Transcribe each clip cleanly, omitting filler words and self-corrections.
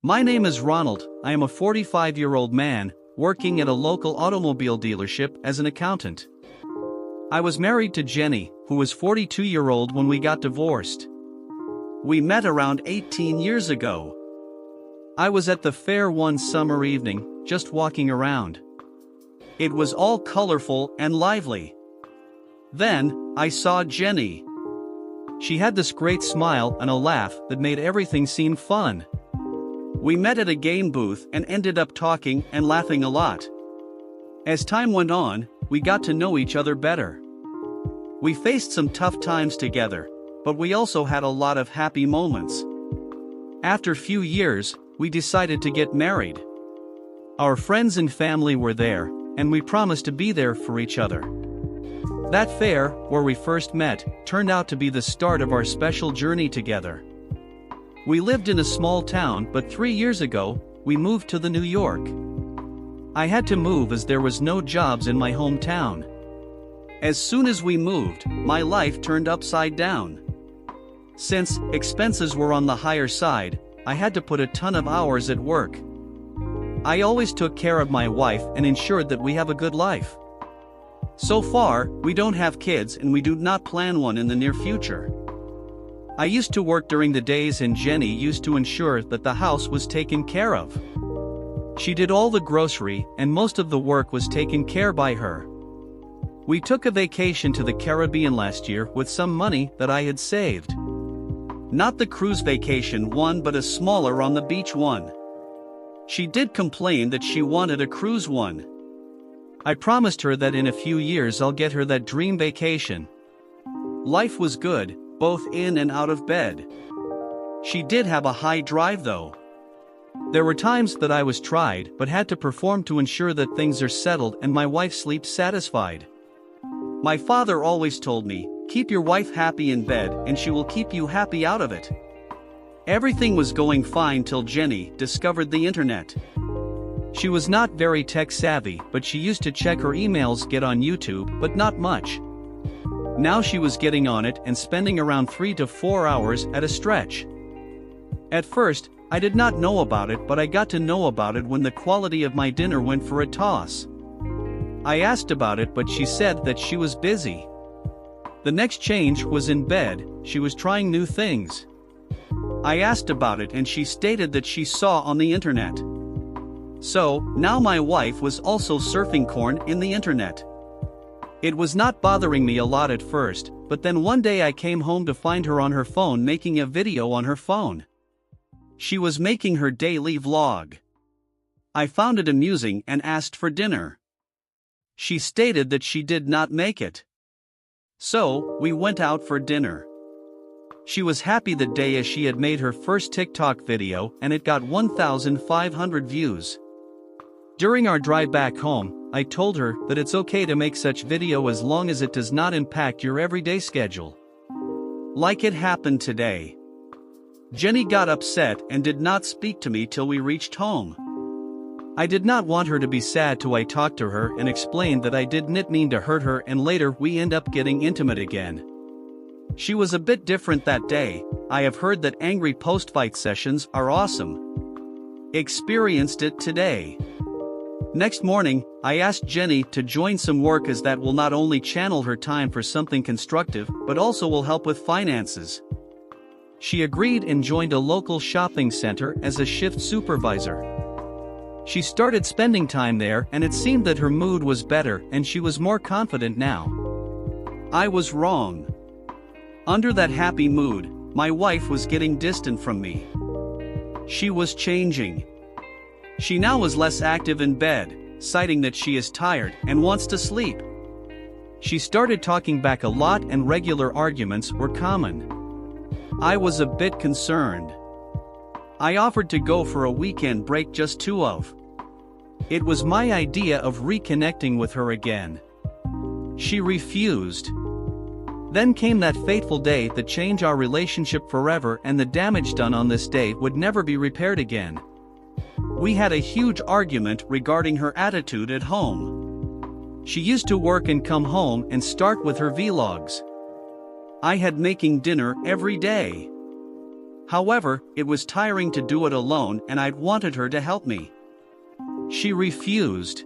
My name is Ronald. I am a 45-year-old man, working at a local automobile dealership as an accountant. I was married to Jenny, who was 42-year-old when we got divorced. We met around 18 years ago. I was at the fair one summer evening, just walking around. It was all colorful and lively. Then, I saw Jenny. She had this great smile and a laugh that made everything seem fun. We met at a game booth and ended up talking and laughing a lot. As time went on, we got to know each other better. We faced some tough times together, but we also had a lot of happy moments. After a few years, we decided to get married. Our friends and family were there, and we promised to be there for each other. That fair, where we first met, turned out to be the start of our special journey together. We lived in a small town, but 3 years ago, we moved to New York. I had to move as there was no jobs in my hometown. As soon as we moved, my life turned upside down. Since expenses were on the higher side, I had to put a ton of hours at work. I always took care of my wife and ensured that we have a good life. So far, we don't have kids and we do not plan one in the near future. I used to work during the days and Jenny used to ensure that the house was taken care of. She did all the grocery and most of the work was taken care by her. We took a vacation to the Caribbean last year with some money that I had saved. Not the cruise vacation one but a smaller on the beach one. She did complain that she wanted a cruise one. I promised her that in a few years I'll get her that dream vacation. Life was good, both in and out of bed. She did have a high drive though. There were times that I was tried but had to perform to ensure that things are settled and my wife sleeps satisfied. My father always told me, keep your wife happy in bed and she will keep you happy out of it. Everything was going fine till Jenny discovered the internet. She was not very tech savvy, but she used to check her emails, get on YouTube, but not much. Now she was getting on it and spending around 3 to 4 hours at a stretch. At first, I did not know about it, but I got to know about it when the quality of my dinner went for a toss. I asked about it, but she said that she was busy. The next change was in bed. She was trying new things. I asked about it and she stated that she saw on the internet. So, now my wife was also surfing corn in the internet. It was not bothering me a lot at first, but then one day I came home to find her on her phone making a video on her phone. She was making her daily vlog. I found it amusing and asked for dinner. She stated that she did not make it. So, we went out for dinner. She was happy that day as she had made her first TikTok video and it got 1,500 views. During our drive back home, I told her that it's okay to make such video as long as it does not impact your everyday schedule. Like it happened today. Jenny got upset and did not speak to me till we reached home. I did not want her to be sad, so I talked to her and explained that I didn't mean to hurt her, and later we end up getting intimate again. She was a bit different that day. I have heard that angry post-fight sessions are awesome. Experienced it today. Next morning, I asked Jenny to join some work as that will not only channel her time for something constructive but also will help with finances. She agreed and joined a local shopping center as a shift supervisor. She started spending time there and it seemed that her mood was better and she was more confident now. I was wrong. Under that happy mood, my wife was getting distant from me. She was changing. She now was less active in bed, citing that she is tired and wants to sleep. She started talking back a lot and regular arguments were common. I was a bit concerned. I offered to go for a weekend break, just two of. It was my idea of reconnecting with her again. She refused. Then came that fateful day that changed our relationship forever, and the damage done on this day would never be repaired again. We had a huge argument regarding her attitude at home. She used to work and come home and start with her vlogs. I had making dinner every day. However, it was tiring to do it alone and I'd wanted her to help me. She refused.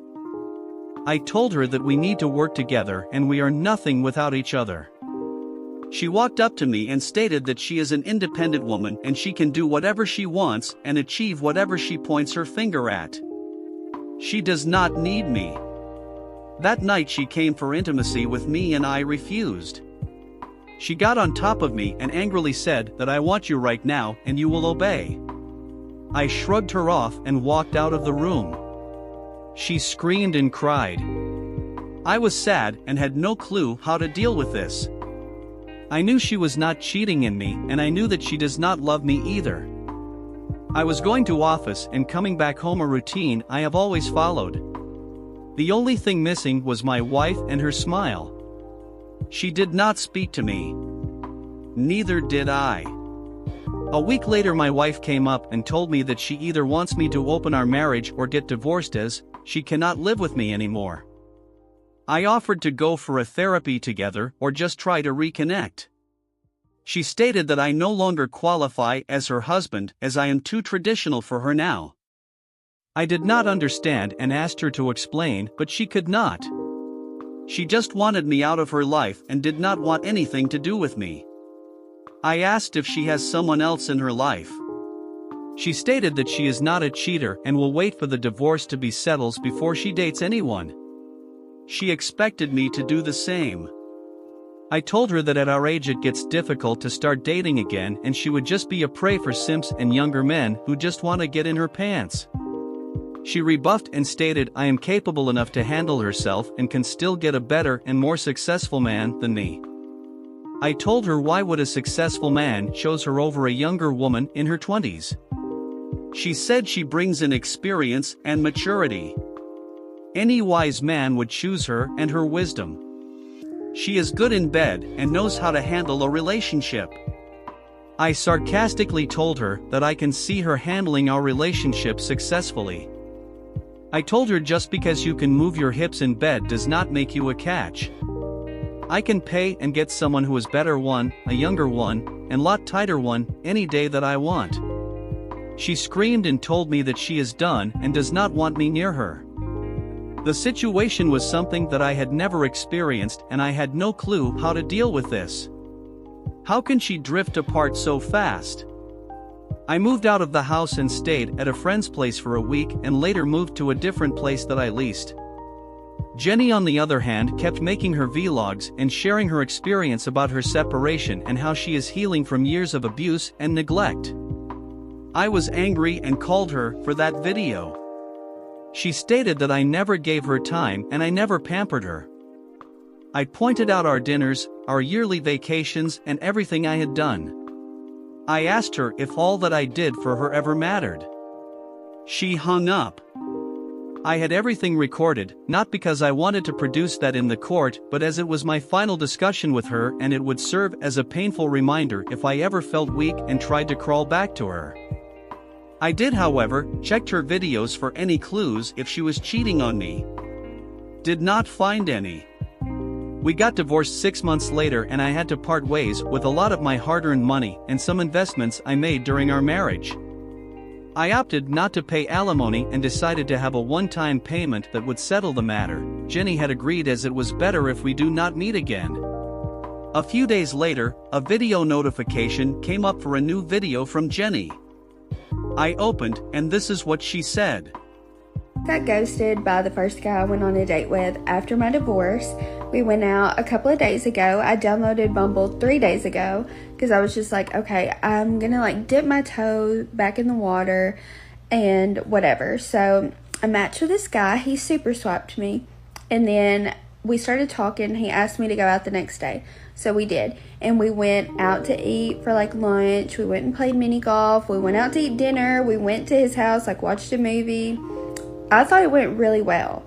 I told her that we need to work together and we are nothing without each other. She walked up to me and stated that she is an independent woman and she can do whatever she wants and achieve whatever she points her finger at. She does not need me. That night she came for intimacy with me and I refused. She got on top of me and angrily said that I want you right now and you will obey. I shrugged her off and walked out of the room. She screamed and cried. I was sad and had no clue how to deal with this. I knew she was not cheating in me and I knew that she does not love me either. I was going to office and coming back home, a routine I have always followed. The only thing missing was my wife and her smile. She did not speak to me. Neither did I. A week later my wife came up and told me that she either wants me to open our marriage or get divorced as she cannot live with me anymore. I offered to go for a therapy together or just try to reconnect. She stated that I no longer qualify as her husband as I am too traditional for her now. I did not understand and asked her to explain, but she could not. She just wanted me out of her life and did not want anything to do with me. I asked if she has someone else in her life. She stated that she is not a cheater and will wait for the divorce to be settled before she dates anyone. She expected me to do the same. I told her that at our age it gets difficult to start dating again and she would just be a prey for simps and younger men who just want to get in her pants. She rebuffed and stated I am capable enough to handle herself and can still get a better and more successful man than me. I told her why would a successful man choose her over a younger woman in her 20s. She said she brings in experience and maturity. Any wise man would choose her and her wisdom. She is good in bed and knows how to handle a relationship. I sarcastically told her that I can see her handling our relationship successfully. I told her just because you can move your hips in bed does not make you a catch. I can pay and get someone who is better one, a younger one, and lot tighter one, any day that I want. She screamed and told me that she is done and does not want me near her. The situation was something that I had never experienced and I had no clue how to deal with this. How can she drift apart so fast? I moved out of the house and stayed at a friend's place for a week and later moved to a different place that I leased. Jenny, on the other hand, kept making her vlogs and sharing her experience about her separation and how she is healing from years of abuse and neglect. I was angry and called her for that video. She stated that I never gave her time and I never pampered her. I pointed out our dinners, our yearly vacations, and everything I had done. I asked her if all that I did for her ever mattered. She hung up. I had everything recorded, not because I wanted to produce that in the court, but as it was my final discussion with her and it would serve as a painful reminder if I ever felt weak and tried to crawl back to her. I did, however, checked her videos for any clues if she was cheating on me. Did not find any. We got divorced 6 months later and I had to part ways with a lot of my hard-earned money and some investments I made during our marriage. I opted not to pay alimony and decided to have a one-time payment that would settle the matter. Jenny had agreed as it was better if we do not meet again. A few days later, a video notification came up for a new video from Jenny. I opened, and this is what she said. Got ghosted by the first guy I went on a date with after my divorce. We went out a couple of days ago. I downloaded Bumble 3 days ago because I was just like, okay, I'm gonna dip my toe back in the water and whatever. So I matched with this guy. He super swapped me. And then we started talking. He asked me to go out the next day. So we did. And we went out to eat for lunch. We went and played mini golf. We went out to eat dinner. We went to his house, watched a movie. I thought it went really well.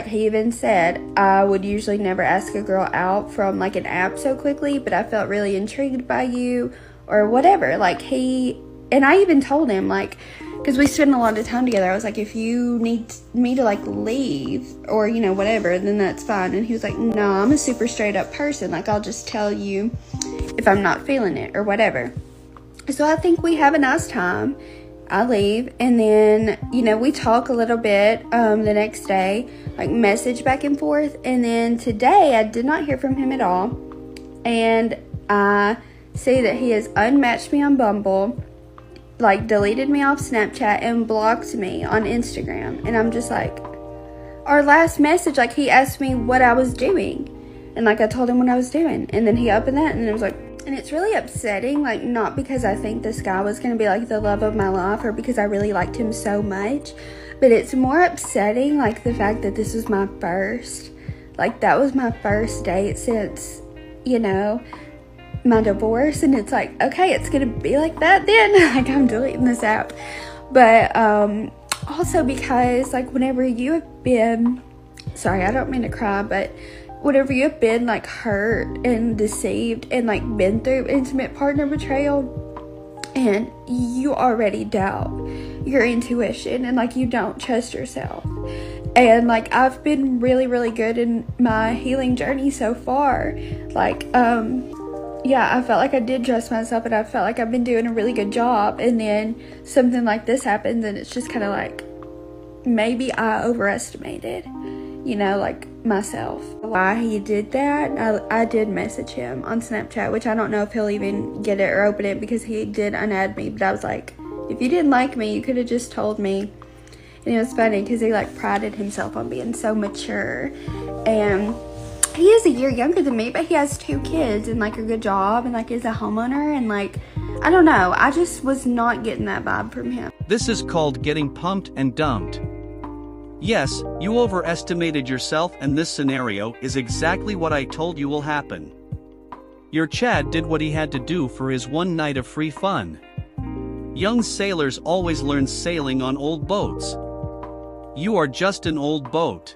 He even said I would usually never ask a girl out from an app so quickly, but I felt really intrigued by you or whatever. And I even told him because we spent a lot of time together. I was like, if you need me to leave or whatever, then that's fine. And he was like, no, I'm a super straight up person. I'll just tell you if I'm not feeling it or whatever. So I think we have a nice time. I leave, and then, we talk a little bit the next day, like message back and forth. And then today I did not hear from him at all. And I see that he has unmatched me on Bumble, like deleted me off Snapchat, and blocked me on Instagram. And I'm just like, our last message, like, he asked me what I was doing. And like, I told him what I was doing. And then he opened that, and it was like, and it's really upsetting, like, not because I think this guy was going to be, like, the love of my life or because I really liked him so much, but it's more upsetting, like, the fact that this was my first, like, that was my first date since, my divorce, and it's like, okay, it's going to be like that then, like, I'm deleting this app. But, also because, like, whenever you have been, sorry, I don't mean to cry, but whenever you've been, like, hurt and deceived and, like, been through intimate partner betrayal, and you already doubt your intuition and, like, you don't trust yourself. And, like, I've been really, really good in my healing journey so far. Like, yeah, I felt like I did trust myself, and I felt like I've been doing a really good job. And then something like this happens, and it's just kind of like, maybe I overestimated, like, myself. Why he did that, I did message him on Snapchat, which I don't know if he'll even get it or open it, because he did unadd me. But I was like, if you didn't like me, you could have just told me. And it was funny because he, like, prided himself on being so mature, and he is a year younger than me, but he has 2 kids and, like, a good job, and, like, is a homeowner, and, like, I don't know, I just was not getting that vibe from him. This is called getting pumped and dumped. Yes, you overestimated yourself, and this scenario is exactly what I told you will happen. Your Chad did what he had to do for his one night of free fun. Young sailors always learn sailing on old boats. You are just an old boat.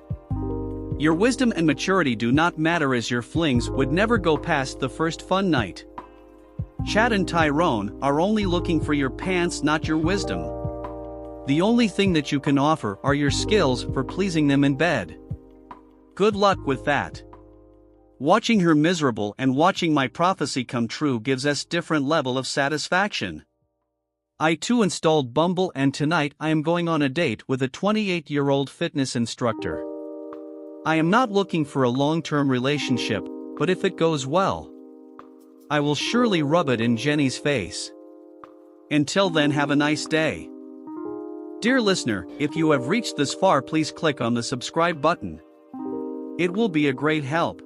Your wisdom and maturity do not matter, as your flings would never go past the first fun night. Chad and Tyrone are only looking for your pants, not your wisdom. The only thing that you can offer are your skills for pleasing them in bed. Good luck with that. Watching her miserable and watching my prophecy come true gives us different level of satisfaction. I too installed Bumble, and tonight I am going on a date with a 28-year-old fitness instructor. I am not looking for a long-term relationship, but if it goes well, I will surely rub it in Jenny's face. Until then, have a nice day. Dear listener, if you have reached this far, please click on the subscribe button. It will be a great help.